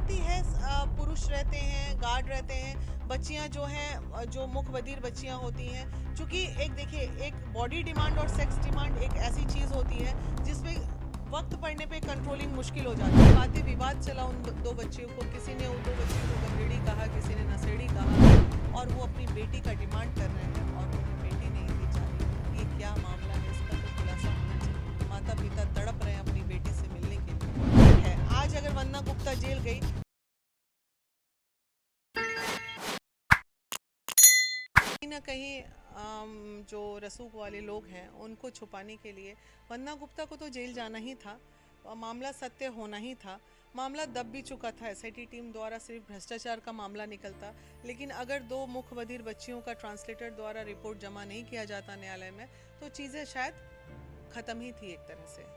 आपत्ति है पुरुष रहते हैं, गार्ड रहते हैं, बच्चियां जो हैं जो मुख बधिर बच्चियां होती हैं, क्योंकि एक देखिए एक बॉडी डिमांड और सेक्स डिमांड एक ऐसी चीज़ होती है जिसमें वक्त पड़ने पे कंट्रोलिंग मुश्किल हो जाती है। बातें विवाद चला उन दो बच्चियों को, किसी ने उन दो बच्चियों को गंजेड़ी कहा, किसी ने नशेड़ी कहा, और वो अपनी बेटी का डिमांड कर रहे हैं और उन्हें बेटी नहीं दी जा रही। ये क्या मामला है, इसका तो खुलासा होना चाहिए। माता पिता तड़प रहे हैं अपनी बेटी से मिलने के लिए। है आज अगर वंदना गुप्ता जेल गई, कहीं ना कहीं जो रसूख वाले लोग हैं उनको छुपाने के लिए वंदना गुप्ता को तो जेल जाना ही था, मामला सत्य होना ही था। मामला दब भी चुका था, एसआईटी टीम द्वारा सिर्फ भ्रष्टाचार का मामला निकलता, लेकिन अगर दो मुख बधिर बच्चियों का ट्रांसलेटर द्वारा रिपोर्ट जमा नहीं किया जाता न्यायालय में तो चीज़ें शायद ख़त्म ही थी एक तरह से।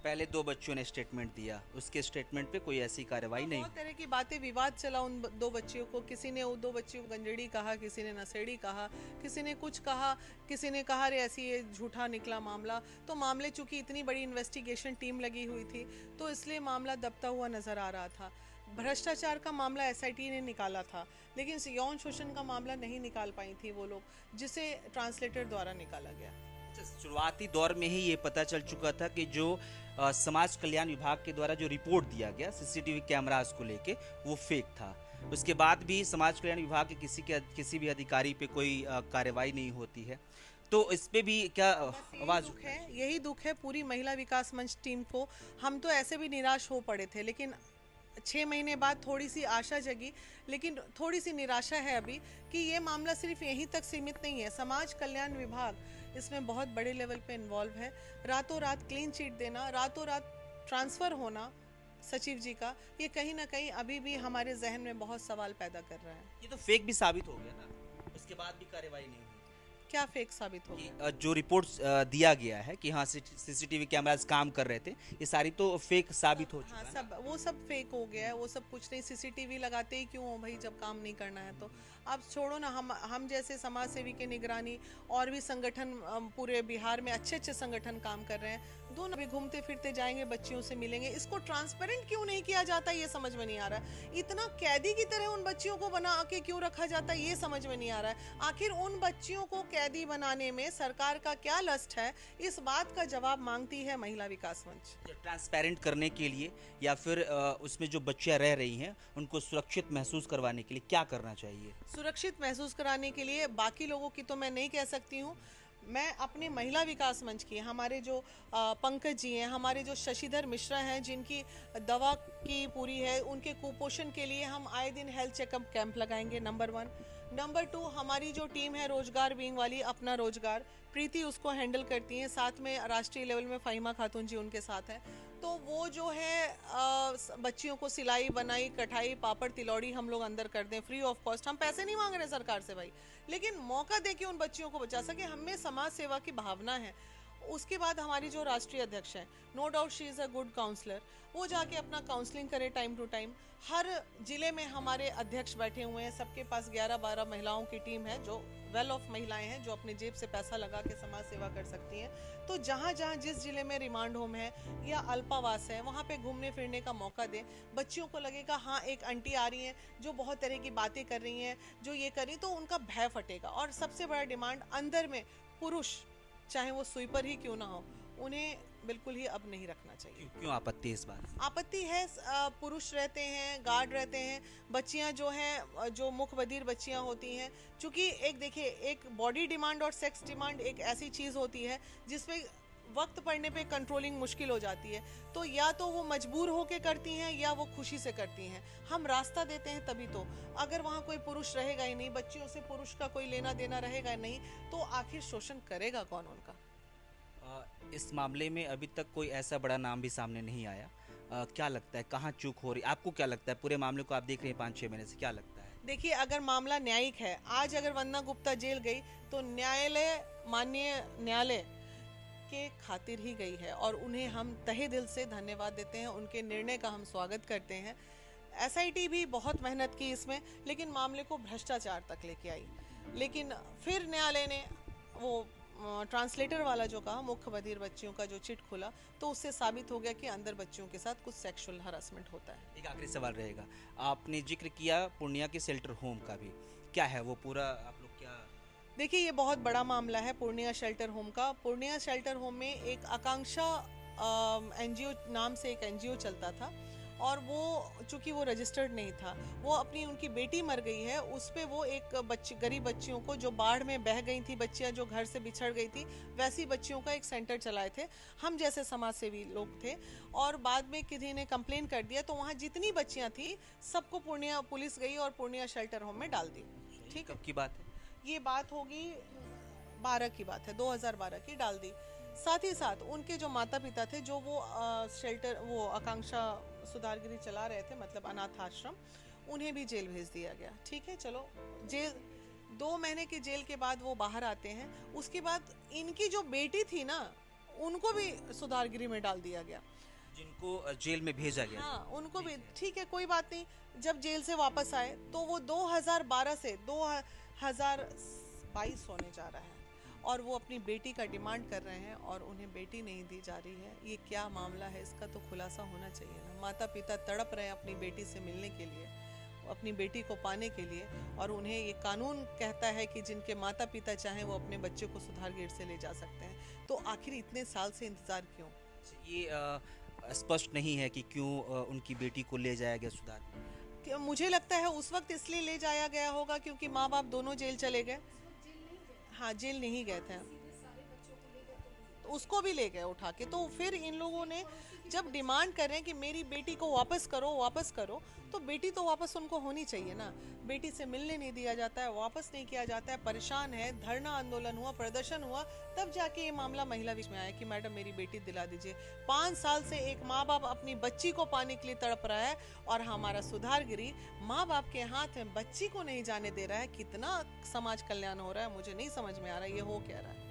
पहले दो बच्चों ने स्टेटमेंट दिया, उसके स्टेटमेंट पे कोई ऐसी कार्रवाई नहीं। बहुत तरह की बातें विवाद चला उन दो बच्चियों को, किसी ने उन दो बच्चियों को गंजेड़ी कहा, किसी ने नशेड़ी कहा, किसी ने कुछ कहा, किसी ने कहा रे ऐसी ये झूठा निकला मामला। तो मामले चूंकि इतनी बड़ी इन्वेस्टिगेशन टीम लगी हुई थी तो इसलिए मामला दबता हुआ नजर आ रहा था। भ्रष्टाचार का मामला एसआईटी ने निकाला था, लेकिन यौन शोषण का मामला नहीं निकाल पाई थी वो लोग, जिसे ट्रांसलेटर द्वारा निकाला गया। शुरुआती दौर में ही ये पता चल चुका था कि जो समाज कल्याण विभाग के द्वारा जो रिपोर्ट दिया गया सीसीटीवी कैमरास को लेके वो फेक था। उसके बाद भी समाज कल्याण विभाग के किसी भी अधिकारी पे कोई कार्रवाई नहीं होती है, तो इस पे भी क्या आवाज है? यही दुख है पूरी महिला विकास मंच टीम को। हम तो ऐसे भी निराश हो पड़े थे, लेकिन 6 महीने बाद थोड़ी सी आशा जगी, लेकिन थोड़ी सी निराशा है अभी कि ये मामला सिर्फ यहीं तक सीमित नहीं है। समाज कल्याण विभाग इसमें बहुत बड़े लेवल पे इन्वॉल्व है। रातों रात क्लीन चिट देना, रातों रात ट्रांसफ़र होना सचिव जी का, ये कहीं ना कहीं अभी भी हमारे जहन में बहुत सवाल पैदा कर रहा है। ये तो फेक भी साबित हो गया ना, उसके बाद भी कार्रवाई नहीं हुई। क्या फेक साबित हो गया? जो रिपोर्ट दिया गया है कि हाँ सीसीटीवी कैमरास काम कर रहे थे, ये सारी तो फेक साबित हो चुका है। सब वो सब फेक हो गया है, वो सब कुछ नहीं। सीसीटीवी लगाते ही क्यों हो भाई जब काम नहीं करना है तो। आप छोड़ो ना, हम जैसे समाज सेवी की निगरानी और भी संगठन पूरे बिहार में अच्छे अच्छे संगठन काम कर रहे हैं, दोनों भी घूमते फिरते जाएंगे, बच्चियों से मिलेंगे। इसको ट्रांसपेरेंट क्यों नहीं किया जाता ये समझ में नहीं आ रहा है। इतना कैदी की तरह उन बच्चियों को बना के क्यों रखा जाता है ये समझ में नहीं आ रहा है। आखिर उन बच्चियों को कैदी बनाने में सरकार का क्या लस्ट है, इस बात का जवाब मांगती है महिला विकास मंच। ट्रांसपेरेंट करने के लिए या फिर उसमें जो बच्चियां रह रही हैं उनको सुरक्षित महसूस करवाने के लिए क्या करना चाहिए? सुरक्षित महसूस कराने के लिए बाकी लोगों की तो मैं नहीं कह सकती हूँ, मैं अपने महिला विकास मंच की, हमारे जो पंकज जी हैं, हमारे जो शशिधर मिश्रा हैं जिनकी दवा की पूरी है, उनके कुपोषण के लिए हम आए दिन हेल्थ चेकअप कैंप लगाएंगे, नंबर 1। नंबर 2, हमारी जो टीम है रोजगार विंग वाली, अपना रोजगार, प्रीति उसको हैंडल करती हैं, साथ में राष्ट्रीय लेवल में फ़हीमा खातून जी उनके साथ हैं। तो वो जो है बच्चियों को सिलाई बनाई कढ़ाई पापड़ तिलौड़ी हम लोग अंदर कर दें फ्री ऑफ कॉस्ट। हम पैसे नहीं मांग रहे सरकार से भाई, लेकिन मौका दे के उन बच्चियों को बचा सके, हमें समाज सेवा की भावना है। उसके बाद हमारी जो राष्ट्रीय अध्यक्ष हैं, no doubt she is a good counsellor, वो जाके अपना काउंसलिंग करे टाइम टू टाइम। हर जिले में हमारे अध्यक्ष बैठे हुए हैं, सबके पास 11-12 महिलाओं की टीम है जो वेल ऑफ महिलाएं हैं जो अपने जेब से पैसा लगा के समाज सेवा कर सकती हैं। तो जहाँ जहाँ जिस जिले में रिमांड होम है या अल्पावास है वहाँ पे घूमने फिरने का मौका दें। बच्चियों को लगेगा हाँ एक आंटी आ रही हैं जो बहुत तरह की बातें कर रही हैं, जो ये कर रही, तो उनका भय फटेगा। और सबसे बड़ा डिमांड अंदर में पुरुष, चाहे वो स्वीपर ही क्यों ना हो, उन्हें बिल्कुल ही अब नहीं रखना चाहिए। क्यों आपत्ति इस बात? आपत्ति है पुरुष रहते हैं, गार्ड रहते हैं, बच्चियां जो हैं जो मुख बधिर बच्चियां होती हैं, क्योंकि एक देखिए एक बॉडी डिमांड और सेक्स डिमांड एक ऐसी चीज़ होती है जिसमें वक्त पड़ने पे कंट्रोलिंग मुश्किल हो जाती है। तो या तो वो मजबूर होके करती हैं या वो खुशी से करती हैं। हम रास्ता देते हैं तभी तो। अगर वहाँ कोई पुरुष रहेगा ही नहीं, बच्चियों से पुरुष का कोई लेना देना रहेगा नहीं, तो आखिर शोषण करेगा कौन उनका? इस मामले में अभी तक कोई ऐसा बड़ा नाम भी सामने नहीं आया। क्या लगता है कहाँ चूक हो रही, आपको क्या लगता है? पूरे मामले को आप देख रहे हैं 5-6 महीने से, क्या लगता है? देखिए अगर मामला न्यायिक है, आज अगर वंदना गुप्ता जेल गई तो न्यायालय, माननीय न्यायालय के खातिर ही गई है और उन्हें हम तहे दिल से धन्यवाद देते हैं, उनके निर्णय का हम स्वागत करते हैं। एसआईटी भी बहुत मेहनत की इसमें, लेकिन मामले को भ्रष्टाचार तक लेके आई, लेकिन फिर न्यायालय ने वो ट्रांसलेटर वाला जो कहा, मुख्य बधिर बच्चियों का जो चिट खुला, तो उससे साबित हो गया कि अंदर बच्चियों के साथ कुछ सेक्सुअल हरासमेंट होता है। एक आखिरी सवाल रहेगा, आपने जिक्र किया पूर्णिया के शेल्टर होम का भी, क्या है वो पूरा, आप लोग क्या? देखिए, ये बहुत बड़ा मामला है पूर्णिया शेल्टर होम का। पूर्णिया शेल्टर होम में एक आकांक्षा एनजीओ नाम से एक एनजीओ चलता था, और वो चूंकि वो रजिस्टर्ड नहीं था, वो अपनी उनकी बेटी मर गई है, उस पे वो एक बच्ची, गरीब बच्चियों को जो बाढ़ में बह गई थी, बच्चियां जो घर से बिछड़ गई थी, वैसी बच्चियों का एक सेंटर चलाए थे। हम जैसे समाज सेवी लोग थे, और बाद में किसी ने कंप्लेन कर दिया, तो वहाँ जितनी बच्चियां थी सबको पूर्णिया पुलिस गई और पूर्णिया शेल्टर होम में डाल दी। ठीक है, कब की बात है? ये बात होगी 12 की बात है, 2012 की डाल दी। साथ ही साथ उनके जो माता पिता थे, जो वो शेल्टर, वो आकांक्षा सुधारगिरी चला रहे थे, मतलब अनाथ आश्रम, उन्हें भी जेल भेज दिया गया। ठीक है, चलो, जेल 2 महीने की जेल के बाद वो बाहर आते हैं। उसके बाद इनकी जो बेटी थी ना, उनको भी सुधारगिरी में डाल दिया गया, जिनको जेल में भेजा गया। हाँ, उनको भी। ठीक है, कोई बात नहीं। जब जेल से वापस आए तो वो 2012 से 2022 होने जा रहा है, और वो अपनी बेटी का डिमांड कर रहे हैं, और उन्हें बेटी नहीं दी जा रही है। ये क्या मामला है, इसका तो खुलासा होना चाहिए ना। माता पिता तड़प रहे हैं अपनी बेटी से मिलने के लिए, अपनी बेटी को पाने के लिए, और उन्हें ये कानून कहता है कि जिनके माता पिता चाहें वो अपने बच्चे को सुधार गृह से ले जा सकते हैं। तो आखिर इतने साल से इंतजार क्यों? ये स्पष्ट नहीं है कि क्यों उनकी बेटी को ले जाया गया सुधार। मुझे लगता है उस वक्त इसलिए ले जाया गया होगा क्योंकि माँ बाप दोनों जेल चले गए। हाँ, जेल नहीं गए थे, तो उसको भी ले गए उठा के। तो फिर इन लोगों ने जब डिमांड कर रहे हैं कि मेरी बेटी को वापस करो, वापस करो, तो बेटी तो वापस उनको होनी चाहिए ना। बेटी से मिलने नहीं दिया जाता है, वापस नहीं किया जाता है, परेशान है, धरना आंदोलन हुआ, प्रदर्शन हुआ, तब जाके ये मामला महिला विषय में आया कि मैडम मेरी बेटी दिला दीजिए। 5 साल से एक माँ बाप अपनी बच्ची को पाने के लिए तड़प रहा है, और हमारा सुधारगिरी माँ बाप के हाथ में बच्ची को नहीं जाने दे रहा है। कितना समाज कल्याण हो रहा है, मुझे नहीं समझ में आ रहा है ये हो क्या रहा है।